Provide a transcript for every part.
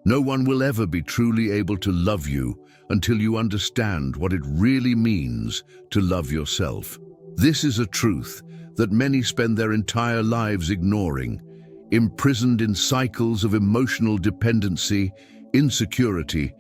No one will ever be truly able to love you until you understand what it really means to love yourself. This is a truth that many spend their entire lives ignoring, imprisoned in cycles of emotional dependency, insecurity,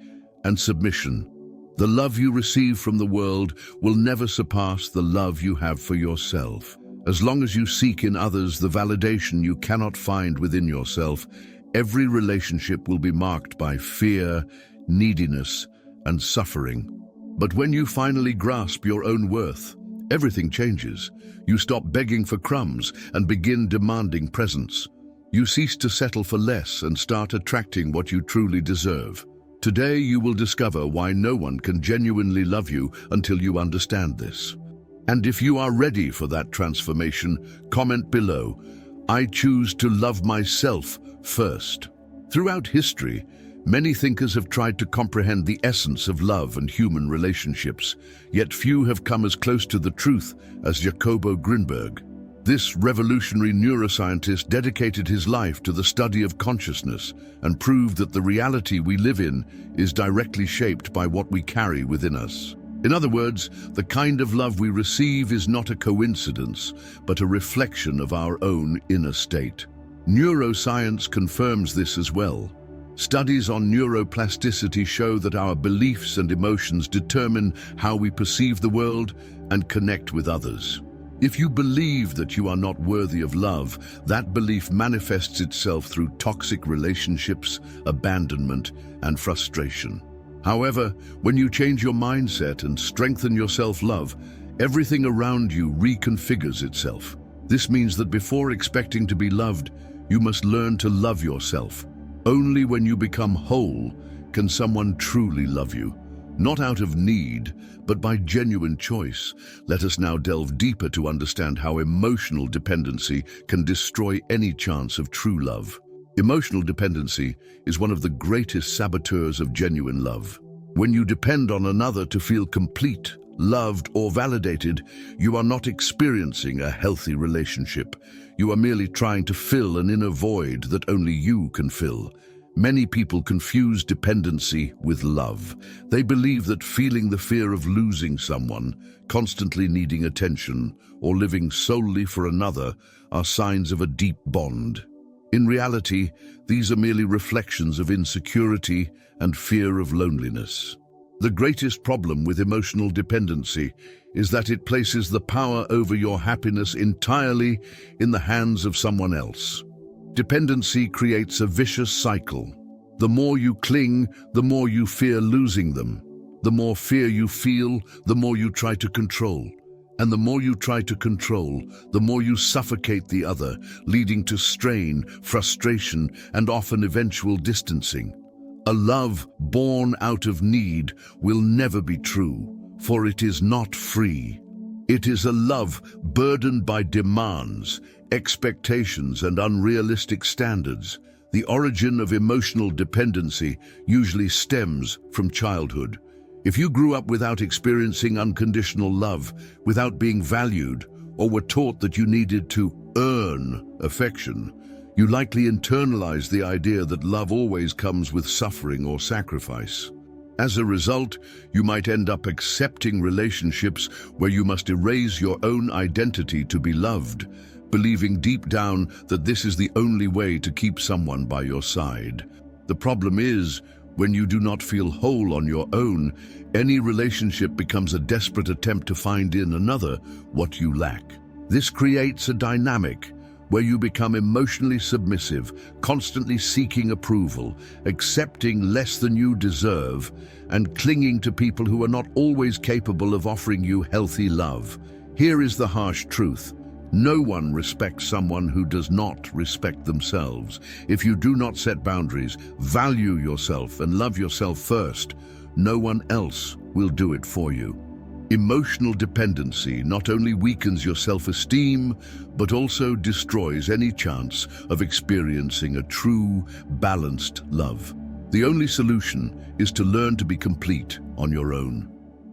and submission. The love you receive from the world will never surpass the love you have for yourself. As long as you seek in others the validation you cannot find within yourself, every relationship will be marked by fear, neediness, and suffering. But when you finally grasp your own worth, everything changes. You stop begging for crumbs and begin demanding presents. You cease to settle for less and start attracting what you truly deserve. Today you will discover why no one can genuinely love you until you understand this. And if you are ready for that transformation, comment below, "I choose to love myself first." Throughout history, many thinkers have tried to comprehend the essence of love and human relationships, yet few have come as close to the truth as Jacobo Grinberg. This revolutionary neuroscientist dedicated his life to the study of consciousness and proved that the reality we live in is directly shaped by what we carry within us. In other words, the kind of love we receive is not a coincidence, but a reflection of our own inner state. Neuroscience confirms this as well. Studies on neuroplasticity show that our beliefs and emotions determine how we perceive the world and connect with others. If you believe that you are not worthy of love, that belief manifests itself through toxic relationships, abandonment, and frustration. However, when you change your mindset and strengthen your self-love, everything around you reconfigures itself. This means that before expecting to be loved, you must learn to love yourself. Only when you become whole can someone truly love you. Not out of need, but by genuine choice. Let us now delve deeper to understand how emotional dependency can destroy any chance of true love. Emotional dependency is one of the greatest saboteurs of genuine love. When you depend on another to feel complete, loved, or validated, you are not experiencing a healthy relationship. You are merely trying to fill an inner void that only you can fill. Many people confuse dependency with love. They believe that feeling the fear of losing someone, constantly needing attention, or living solely for another are signs of a deep bond. In reality, these are merely reflections of insecurity and fear of loneliness. The greatest problem with emotional dependency is that it places the power over your happiness entirely in the hands of someone else. Dependency creates a vicious cycle. The more you cling, the more you fear losing them. The more fear you feel, the more you try to control. And the more you try to control, the more you suffocate the other, leading to strain, frustration, and often eventual distancing. A love born out of need will never be true, for it is not free. It is a love burdened by demands, expectations, and unrealistic standards. The origin of emotional dependency usually stems from childhood. If you grew up without experiencing unconditional love, without being valued, or were taught that you needed to earn affection, you likely internalized the idea that love always comes with suffering or sacrifice. As a result, you might end up accepting relationships where you must erase your own identity to be loved, believing deep down that this is the only way to keep someone by your side. The problem is, when you do not feel whole on your own, any relationship becomes a desperate attempt to find in another what you lack. This creates a dynamic where you become emotionally submissive, constantly seeking approval, accepting less than you deserve, and clinging to people who are not always capable of offering you healthy love. Here is the harsh truth. No one respects someone who does not respect themselves. If you do not set boundaries, value yourself, and love yourself first, no one else will do it for you. Emotional dependency not only weakens your self-esteem, but also destroys any chance of experiencing a true, balanced love. The only solution is to learn to be complete on your own.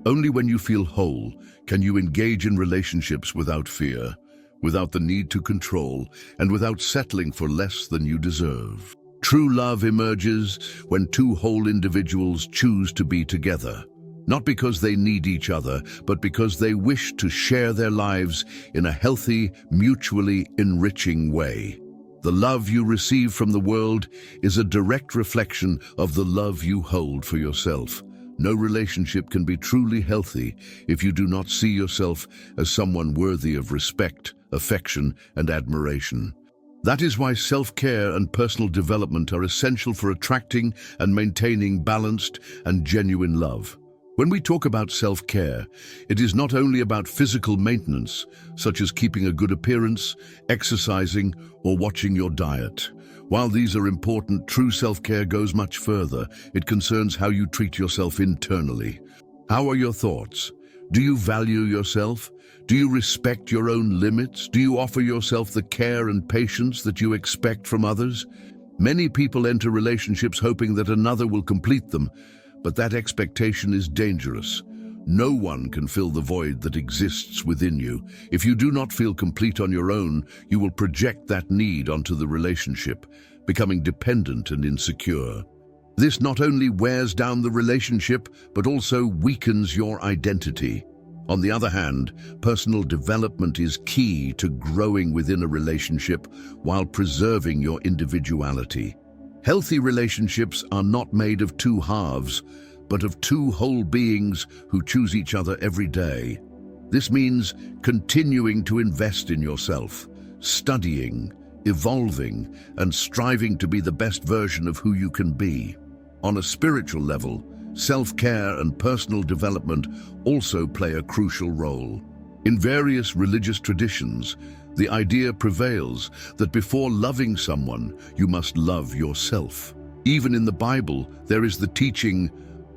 Only when you feel whole can you engage in relationships without fear, without the need to control, and without settling for less than you deserve. True love emerges when two whole individuals choose to be together, not because they need each other, but because they wish to share their lives in a healthy, mutually enriching way. The love you receive from the world is a direct reflection of the love you hold for yourself. No relationship can be truly healthy if you do not see yourself as someone worthy of respect, affection, and admiration. That is why self-care and personal development are essential for attracting and maintaining balanced and genuine love. When we talk about self-care, it is not only about physical maintenance, such as keeping a good appearance, exercising, or watching your diet. While these are important, true self-care goes much further. It concerns how you treat yourself internally. How are your thoughts? Do you value yourself? Do you respect your own limits? Do you offer yourself the care and patience that you expect from others? Many people enter relationships hoping that another will complete them, but that expectation is dangerous. No one can fill the void that exists within you. If you do not feel complete on your own, you will project that need onto the relationship, becoming dependent and insecure. This not only wears down the relationship, but also weakens your identity. On the other hand, personal development is key to growing within a relationship while preserving your individuality. Healthy relationships are not made of two halves, but of two whole beings who choose each other every day. This means continuing to invest in yourself, studying, evolving, and striving to be the best version of who you can be. On a spiritual level, self-care and personal development also play a crucial role. In various religious traditions, the idea prevails that before loving someone, you must love yourself. Even in the Bible, there is the teaching,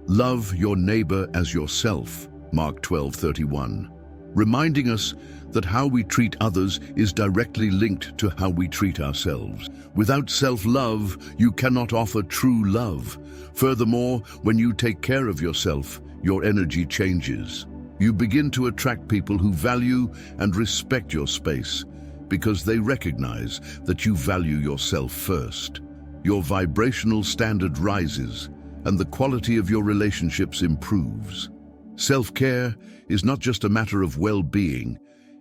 "Love your neighbor as yourself," Mark 12:31, reminding us that how we treat others is directly linked to how we treat ourselves. Without self-love, you cannot offer true love. Furthermore, when you take care of yourself, your energy changes. You begin to attract people who value and respect your space because they recognize that you value yourself first. Your vibrational standard rises, and the quality of your relationships improves. Self-care is not just a matter of well-being,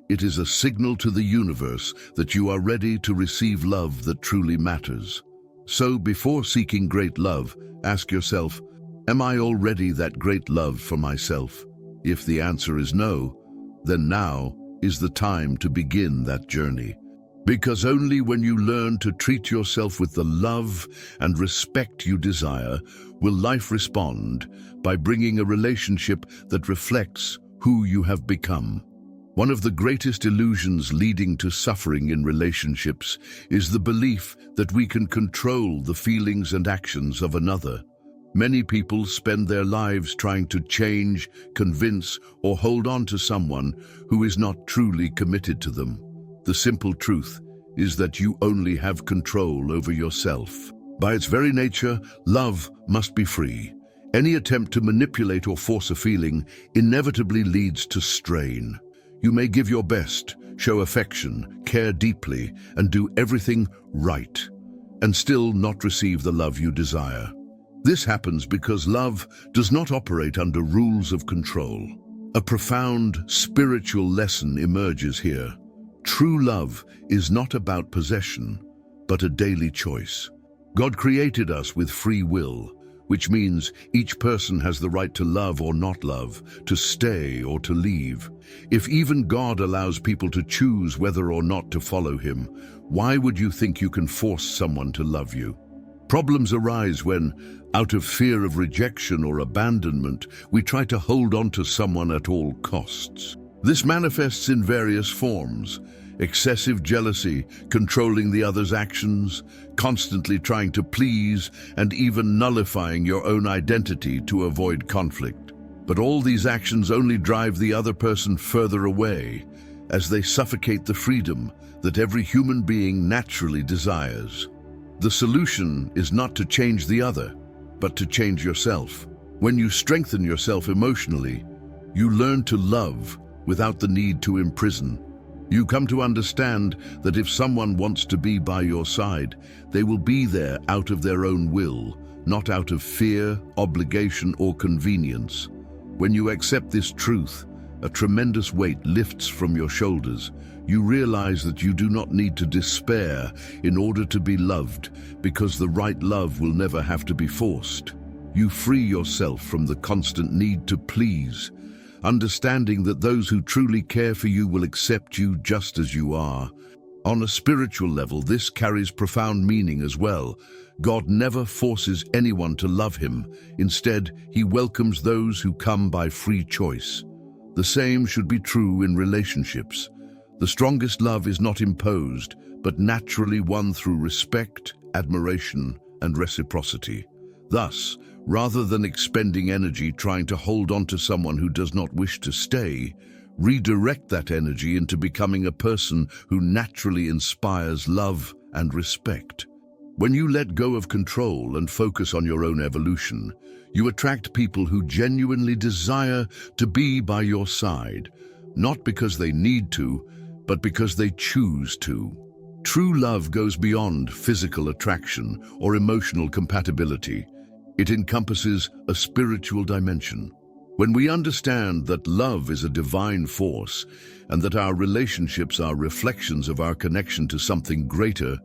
it is a signal to the universe that you are ready to receive love that truly matters. So before seeking great love, ask yourself, am I already that great love for myself? If the answer is no, then now is the time to begin that journey. Because only when you learn to treat yourself with the love and respect you desire, will life respond by bringing a relationship that reflects who you have become. One of the greatest illusions leading to suffering in relationships is the belief that we can control the feelings and actions of another. Many people spend their lives trying to change, convince, or hold on to someone who is not truly committed to them. The simple truth is that you only have control over yourself. By its very nature, love must be free. Any attempt to manipulate or force a feeling inevitably leads to strain. You may give your best, show affection, care deeply, and do everything right, and still not receive the love you desire. This happens because love does not operate under rules of control. A profound spiritual lesson emerges here. True love is not about possession, but a daily choice. God created us with free will, which means each person has the right to love or not love, to stay or to leave. If even God allows people to choose whether or not to follow him, why would you think you can force someone to love you? Problems arise when, out of fear of rejection or abandonment, we try to hold on to someone at all costs. This manifests in various forms: excessive jealousy, controlling the other's actions, constantly trying to please, and even nullifying your own identity to avoid conflict. But all these actions only drive the other person further away, as they suffocate the freedom that every human being naturally desires. The solution is not to change the other, but to change yourself. When you strengthen yourself emotionally, you learn to love without the need to imprison. You come to understand that if someone wants to be by your side, they will be there out of their own will, not out of fear, obligation, or convenience. When you accept this truth, a tremendous weight lifts from your shoulders. You realize that you do not need to despair in order to be loved, because the right love will never have to be forced. You free yourself from the constant need to please, understanding that those who truly care for you will accept you just as you are. On a spiritual level, this carries profound meaning as well. God never forces anyone to love him. Instead, he welcomes those who come by free choice. The same should be true in relationships. The strongest love is not imposed, but naturally won through respect, admiration, and reciprocity. Thus, rather than expending energy trying to hold on to someone who does not wish to stay, redirect that energy into becoming a person who naturally inspires love and respect. When you let go of control and focus on your own evolution, you attract people who genuinely desire to be by your side, not because they need to, but because they choose to. True love goes beyond physical attraction or emotional compatibility. It encompasses a spiritual dimension. When we understand that love is a divine force and that our relationships are reflections of our connection to something greater,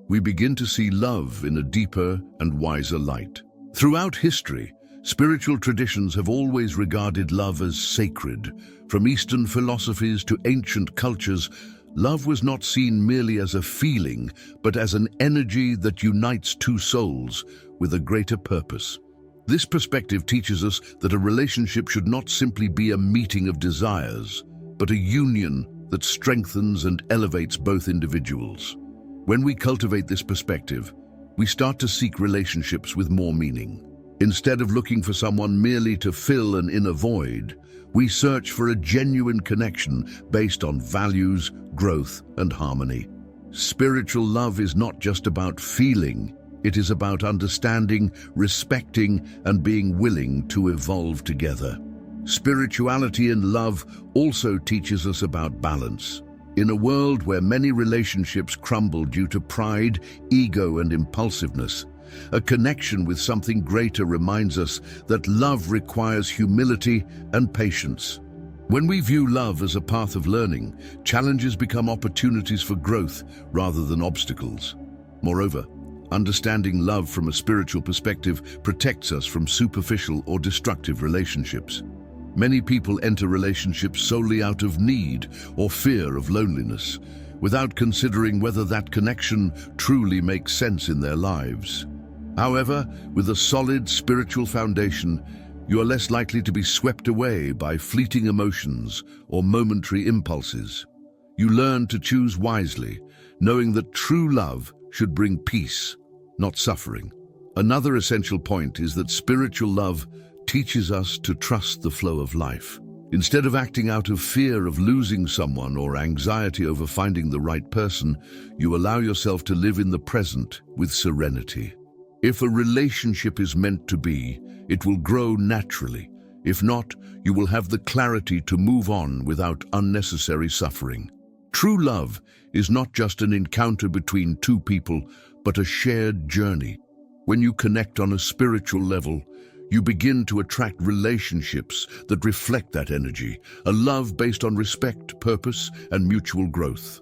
we begin to see love in a deeper and wiser light. Throughout history, spiritual traditions have always regarded love as sacred. From Eastern philosophies to ancient cultures, love was not seen merely as a feeling, but as an energy that unites two souls with a greater purpose. This perspective teaches us that a relationship should not simply be a meeting of desires, but a union that strengthens and elevates both individuals. When we cultivate this perspective, we start to seek relationships with more meaning. Instead of looking for someone merely to fill an inner void, we search for a genuine connection based on values, growth, and harmony. Spiritual love is not just about feeling, it is about understanding, respecting, and being willing to evolve together. Spirituality and love also teaches us about balance. In a world where many relationships crumble due to pride, ego, and impulsiveness, a connection with something greater reminds us that love requires humility and patience. When we view love as a path of learning, challenges become opportunities for growth rather than obstacles. Moreover, understanding love from a spiritual perspective protects us from superficial or destructive relationships. Many people enter relationships solely out of need or fear of loneliness, without considering whether that connection truly makes sense in their lives. However, with a solid spiritual foundation, you are less likely to be swept away by fleeting emotions or momentary impulses. You learn to choose wisely, knowing that true love should bring peace, not suffering. Another essential point is that spiritual love teaches us to trust the flow of life. Instead of acting out of fear of losing someone or anxiety over finding the right person, you allow yourself to live in the present with serenity. If a relationship is meant to be, it will grow naturally. If not, you will have the clarity to move on without unnecessary suffering. True love is not just an encounter between two people, but a shared journey. When you connect on a spiritual level, you begin to attract relationships that reflect that energy, a love based on respect, purpose, and mutual growth.